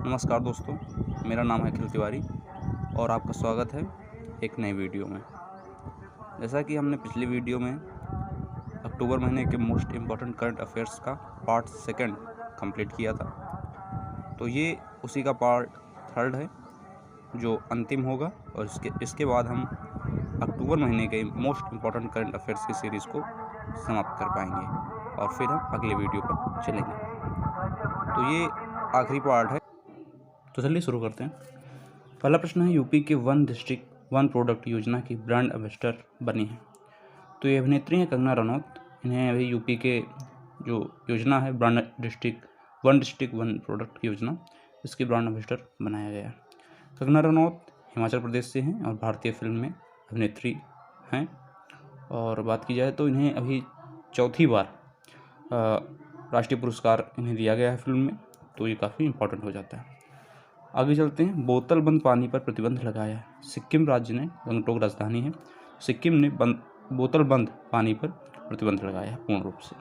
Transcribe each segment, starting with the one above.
नमस्कार दोस्तों, मेरा नाम है अखिल तिवारी और आपका स्वागत है एक नए वीडियो में। जैसा कि हमने पिछली वीडियो में अक्टूबर महीने के मोस्ट इम्पॉर्टेंट करंट अफेयर्स का पार्ट सेकंड कंप्लीट किया था, तो ये उसी का पार्ट थर्ड है जो अंतिम होगा और इसके बाद हम अक्टूबर महीने के मोस्ट इम्पॉर्टेंट करंट अफेयर्स की सीरीज़ को समाप्त कर पाएंगे और फिर हम अगले वीडियो पर चलेंगे। तो ये आखिरी पार्ट है, तो चलिए शुरू करते हैं। पहला प्रश्न है, यूपी के वन डिस्ट्रिक्ट वन प्रोडक्ट योजना की ब्रांड एम्बेसडर बनी है। तो ये अभिनेत्री हैं कंगना रनौत। इन्हें अभी यूपी के जो योजना है ब्रांड डिस्ट्रिक्ट वन प्रोडक्ट योजना, इसकी ब्रांड एम्बेसडर बनाया गया है। कंगना रनौत हिमाचल प्रदेश से हैं और भारतीय फिल्म में अभिनेत्री हैं। और बात की जाए तो इन्हें अभी चौथी बार राष्ट्रीय पुरस्कार इन्हें दिया गया है फिल्म में, तो ये काफ़ी इम्पोर्टेंट हो जाता है। आगे चलते हैं। बोतल बंद पानी पर प्रतिबंध लगाया है। सिक्किम राज्य ने, गंगटोक राजधानी है, सिक्किम ने बोतल बंद पानी पर प्रतिबंध लगाया है पूर्ण रूप से।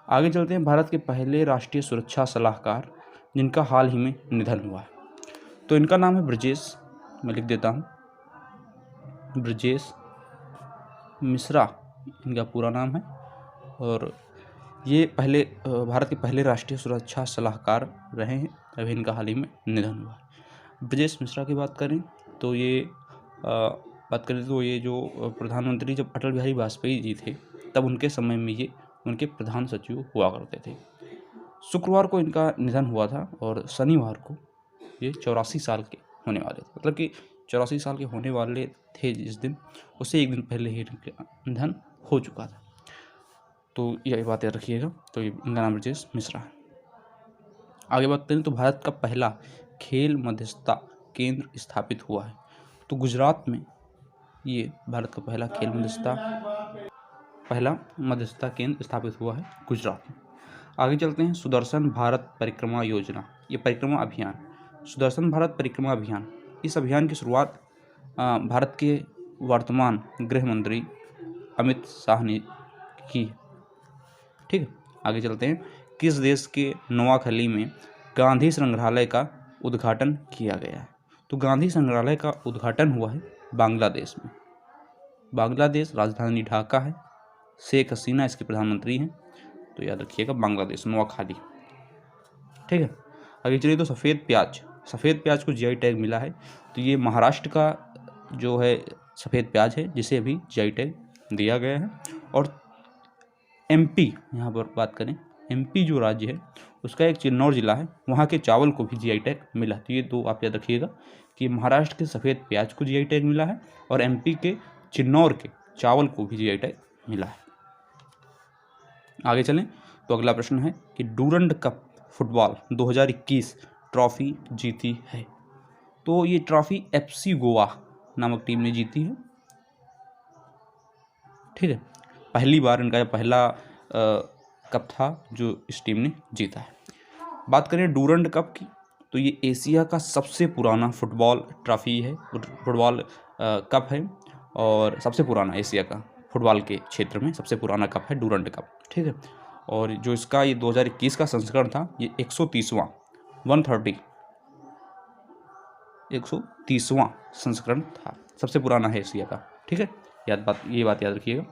आगे चलते हैं। भारत के पहले राष्ट्रीय सुरक्षा सलाहकार जिनका हाल ही में निधन हुआ है, तो इनका नाम है ब्रजेश, मैं लिख देता हूँ, ब्रजेश मिश्रा इनका पूरा नाम है। और ये भारत के पहले राष्ट्रीय सुरक्षा सलाहकार रहे हैं। अभी इनका हाल ही में निधन हुआ है। ब्रजेश मिश्रा की बात करें तो ये जो प्रधानमंत्री जब अटल बिहारी वाजपेयी जी थे तब उनके समय में ये उनके प्रधान सचिव हुआ करते थे। शुक्रवार को इनका निधन हुआ था और शनिवार को ये 84 साल के होने वाले थे, मतलब कि 84 साल के होने वाले थे जिस दिन, उससे एक दिन पहले ही इनका निधन हो चुका था। तो यह बात याद रखिएगा। तो इनका नाम ब्रजेश मिश्रा है। आगे बात करें तो भारत का पहला खेल मध्यस्थता केंद्र स्थापित हुआ है। तो गुजरात में ये भारत का पहला मध्यस्थता केंद्र स्थापित हुआ है गुजरात में। आगे चलते हैं। सुदर्शन भारत परिक्रमा योजना, ये परिक्रमा अभियान, सुदर्शन भारत परिक्रमा अभियान, इस अभियान की शुरुआत भारत के वर्तमान गृह मंत्री अमित शाह ने की। ठीक है, आगे चलते हैं। किस देश के नोआखली में गांधी संग्रहालय का उद्घाटन किया गया है? तो गांधी संग्रहालय का उद्घाटन हुआ है बांग्लादेश में। बांग्लादेश राजधानी ढाका है, शेख हसीना इसके प्रधानमंत्री हैं, तो याद रखिएगा बांग्लादेश, नोआखली। ठीक है, आगे चलिए। तो सफ़ेद प्याज को जीआई टैग मिला है। तो ये महाराष्ट्र का जो है सफ़ेद प्याज है जिसे अभी जीआई टैग दिया गया है। और एमपी, यहाँ पर बात करें, एमपी जो राज्य है उसका एक चिन्नौर जिला है, वहाँ के चावल को भी जीआई टैग मिला। तो ये दो आप याद रखिएगा कि महाराष्ट्र के सफ़ेद प्याज को जीआई टैग मिला है और एमपी के चिन्नौर के चावल को भी जीआई टैग मिला है। आगे चलें तो अगला प्रश्न है कि डूरंड कप फुटबॉल 2021 ट्रॉफी जीती है। तो ये ट्रॉफी एफसी गोवा नामक टीम ने जीती है। ठीक है, पहली बार इनका यह पहला कप था जो इस टीम ने जीता है। बात करें डूरंड कप की, तो ये एशिया का सबसे पुराना फुटबॉल ट्रॉफी है, फुटबॉल कप है और सबसे पुराना एशिया का फुटबॉल के क्षेत्र में सबसे पुराना कप है डूरंड कप। ठीक है, और जो इसका ये 2021 का संस्करण था, ये 130वां संस्करण था, सबसे पुराना है एशिया का। ठीक है, ये बात याद रखिएगा।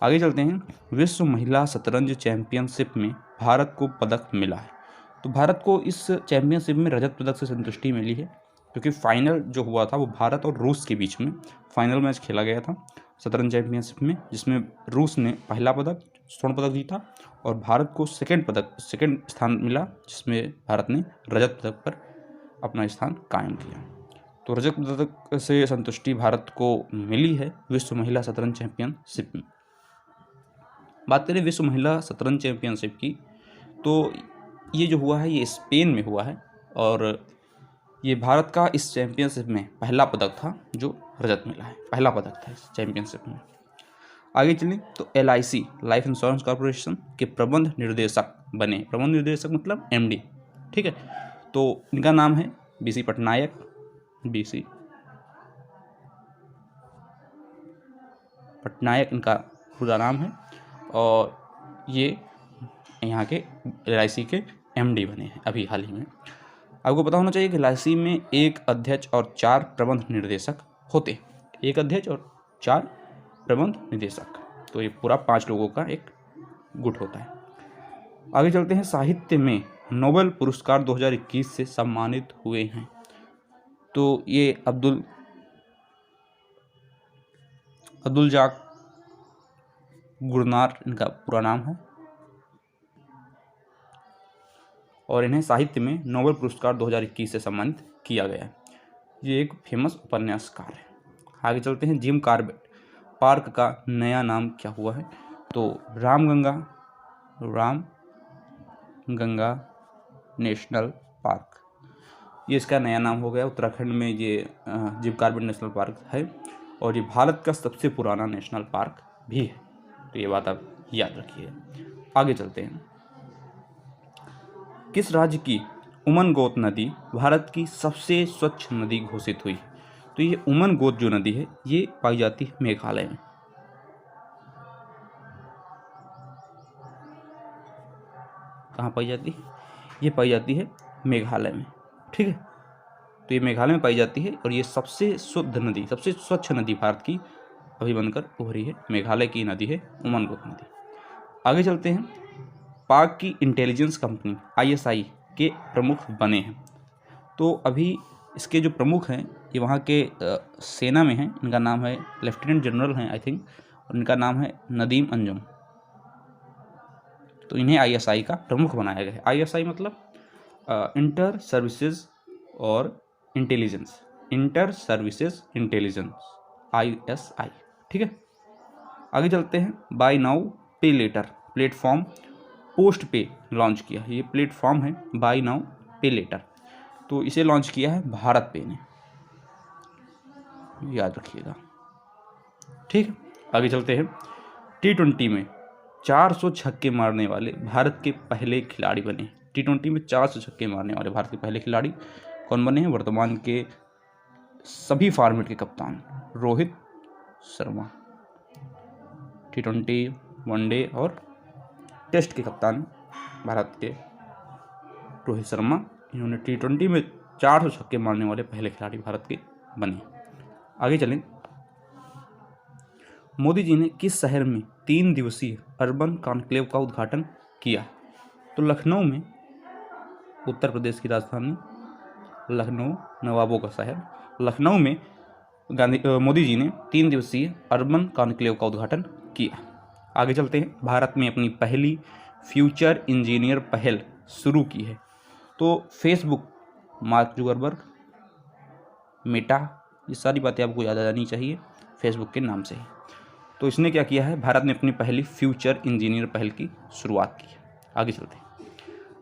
आगे चलते हैं। विश्व महिला शतरंज चैंपियनशिप में भारत को पदक मिला है। तो भारत को इस चैंपियनशिप में रजत पदक से संतुष्टि मिली है, क्योंकि फाइनल जो हुआ था वो भारत और रूस के बीच में फाइनल मैच खेला गया था शतरंज चैंपियनशिप में, जिसमें रूस ने पहला पदक स्वर्ण पदक जीता और भारत को सेकंड स्थान मिला, जिसमें भारत ने रजत पदक पर अपना स्थान कायम किया। तो रजत पदक से संतुष्टि भारत को मिली है विश्व महिला शतरंज चैंपियनशिप में। बात करें विश्व महिला शतरंज चैंपियनशिप की, तो ये जो हुआ है ये स्पेन में हुआ है और ये भारत का इस चैंपियनशिप में पहला पदक था जो रजत मिला है, पहला पदक था इस चैंपियनशिप में। आगे चलें तो LIC लाइफ इंश्योरेंस कॉर्पोरेशन के प्रबंध निर्देशक बने। प्रबंध निर्देशक मतलब MD। ठीक है, तो इनका नाम है BC पटनायक इनका पूरा नाम है और ये यहाँ के LIC के MD बने हैं अभी हाल ही में। आपको पता होना चाहिए कि एलआईसी में एक अध्यक्ष और 4 प्रबंध निर्देशक होते हैं। एक अध्यक्ष और 4 प्रबंध निदेशक, तो ये पूरा 5 लोगों का एक गुट होता है। आगे चलते हैं। साहित्य में नोबेल पुरस्कार 2021 से सम्मानित हुए हैं, तो ये अब्दुल जाक गुरनार इनका पूरा नाम है, और इन्हें साहित्य में नोबेल पुरस्कार 2021 से सम्मानित किया गया है। ये एक फेमस उपन्यासकार है। आगे चलते हैं। जिम कॉर्बेट पार्क का नया नाम क्या हुआ है? तो रामगंगा नेशनल पार्क, ये इसका नया नाम हो गया। उत्तराखंड में ये जिम कॉर्बेट नेशनल पार्क है, और ये भारत का सबसे पुराना नेशनल पार्क भी है, तो ये बात आप याद रखिए। आगे चलते हैं। किस राज्य की उमनगोत नदी भारत की सबसे स्वच्छ नदी घोषित हुई? तो ये उमनगोत जो नदी है ये पाई जाती है मेघालय में। कहाँ पाई जाती है? ये पाई जाती है मेघालय में, ठीक है। तो ये मेघालय में पाई जाती है, और ये सबसे शुद्ध नदी, सबसे स्वच्छ नदी भारत की अभी बनकर उभरी है। मेघालय की नदी है उमनगोत नदी। आगे चलते हैं। पाक की इंटेलिजेंस कंपनी ISI के प्रमुख बने हैं, तो अभी इसके जो प्रमुख हैं ये वहाँ के सेना में हैं। इनका नाम है लेफ्टिनेंट जनरल हैं आई थिंक, और इनका नाम है नदीम अंजुम। तो इन्हें ISI का प्रमुख बनाया गया है। ISI मतलब इंटर सर्विसेज और intelligence, inter services intelligence, ISI, ठीक है। आगे चलते हैं। बाय नाउ पे लेटर प्लेटफॉर्म पोस्ट पे लॉन्च किया। ये प्लेटफॉर्म है बाय नाउ पे लेटर, तो इसे लॉन्च किया है भारत पे ने, याद रखिएगा, ठीक है। आगे चलते हैं। T20 में 400 छक्के मारने वाले भारत के पहले खिलाड़ी बने। T20 में 400 छक्के मारने वाले भारत के पहले खिलाड़ी कौन बने हैं? वर्तमान के सभी फॉर्मेट के कप्तान रोहित शर्मा, T20, वनडे और टेस्ट के कप्तान भारत के रोहित शर्मा। इन्होंने T20 में 400 छक्के मारने वाले पहले खिलाड़ी भारत के बने। आगे चलें। मोदी जी ने किस शहर में 3 दिवसीय अर्बन कॉन्क्लेव का उद्घाटन किया? तो लखनऊ में, उत्तर प्रदेश की राजधानी लखनऊ, नवाबों का शहर लखनऊ में मोदी जी ने 3 दिवसीय अर्बन कॉन्क्लेव का उद्घाटन किया। आगे चलते हैं। भारत में अपनी पहली फ्यूचर इंजीनियर पहल शुरू की है, तो फेसबुक, मार्क जुकरबर्ग, मेटा, ये सारी बातें आपको याद आ जानी चाहिए फेसबुक के नाम से ही। तो इसने क्या किया है? भारत ने अपनी पहली फ्यूचर इंजीनियर पहल की शुरुआत की है। आगे चलते हैं।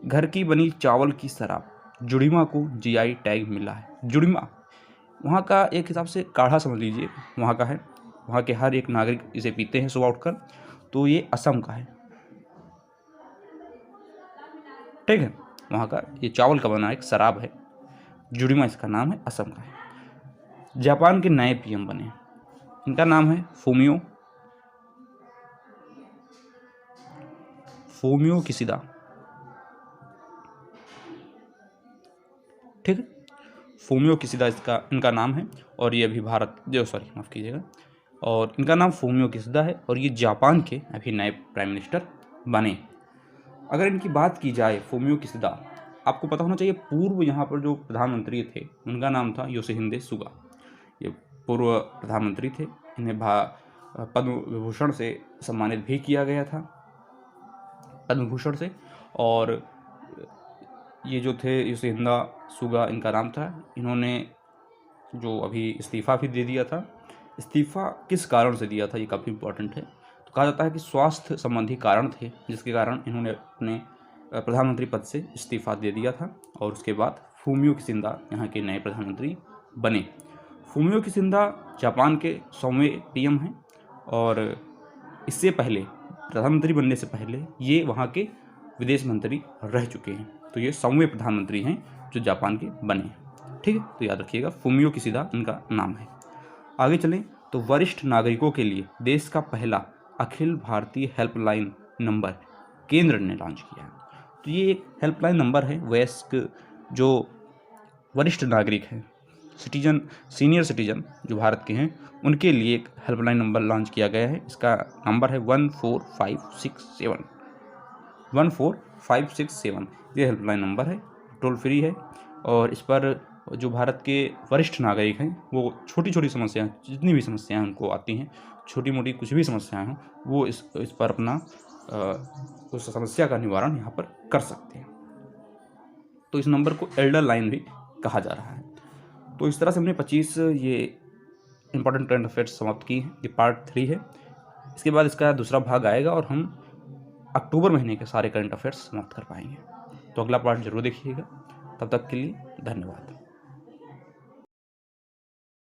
घर की बनी चावल की शराब जुड़ीमा को GI टैग मिला है। जुड़ीमा वहाँ का एक हिसाब से काढ़ा समझ लीजिए, वहाँ का है, वहाँ के हर एक नागरिक इसे पीते हैं सुबह उठकर। तो ये असम का है, ठीक है। वहाँ का ये चावल का बना एक शराब है, जुड़ीमा इसका नाम है, असम का है। जापान के नए PM बने, इनका नाम है फूमियो किशिदा, ठीक है। फूमियो किशिदा इनका नाम है, और ये अभी माफ़ कीजिएगा, और इनका नाम फूमियो किशिदा है, और ये जापान के अभी नए प्राइम मिनिस्टर बने। अगर इनकी बात की जाए, फूमियो किशिदा, आपको पता होना चाहिए पूर्व यहाँ पर जो प्रधानमंत्री थे उनका नाम था योशिहिदे सुगा। ये पूर्व प्रधानमंत्री थे, इन्हें पद्म विभूषण से सम्मानित भी किया गया था, पद्म भूषण से। और ये जो थे योशिहिदे सुगा इनका नाम था, इन्होंने जो अभी इस्तीफ़ा भी दे दिया था। इस्तीफ़ा किस कारण से दिया था ये काफ़ी इम्पोर्टेंट है। तो कहा जाता है कि स्वास्थ्य संबंधी कारण थे, जिसके कारण इन्होंने अपने प्रधानमंत्री पद से इस्तीफ़ा दे दिया था, और उसके बाद फूमियो किशिदा यहाँ के नए प्रधानमंत्री बने। फूमियो किशिदा जापान के 100वें PM हैं, और इससे पहले प्रधानमंत्री बनने से पहले ये वहाँ के विदेश मंत्री रह चुके हैं। तो ये 100वें प्रधानमंत्री हैं जो जापान के बने, ठीक है। तो याद रखिएगा, फूमियो किशिदा इनका नाम है। आगे चलें। तो वरिष्ठ नागरिकों के लिए देश का पहला अखिल भारतीय हेल्पलाइन नंबर केंद्र ने लॉन्च किया है। तो ये एक हेल्पलाइन नंबर है, वयस्क जो वरिष्ठ नागरिक हैं, सिटीजन, सीनियर सिटीजन जो भारत के हैं, उनके लिए एक हेल्पलाइन नंबर लॉन्च किया गया है। इसका नंबर है 14567 14567। ये हेल्पलाइन नंबर है, टोल फ्री है, और इस पर जो भारत के वरिष्ठ नागरिक हैं वो छोटी छोटी समस्याएं, जितनी भी समस्याएं उनको आती हैं, छोटी मोटी कुछ भी समस्याएं हों, वो इस पर अपना उस समस्या का निवारण यहाँ पर कर सकते हैं। तो इस नंबर को एल्डर लाइन भी कहा जा रहा है। तो इस तरह से हमने 25 ये इंपॉर्टेंट करंट अफेयर्स समाप्त की हैं। ये पार्ट 3 है। इसके बाद इसका दूसरा भाग आएगा और हम अक्टूबर महीने के सारे करंट अफेयर्स समाप्त कर पाएंगे। तो अगला पार्ट जरूर देखिएगा। तब तक के लिए धन्यवाद।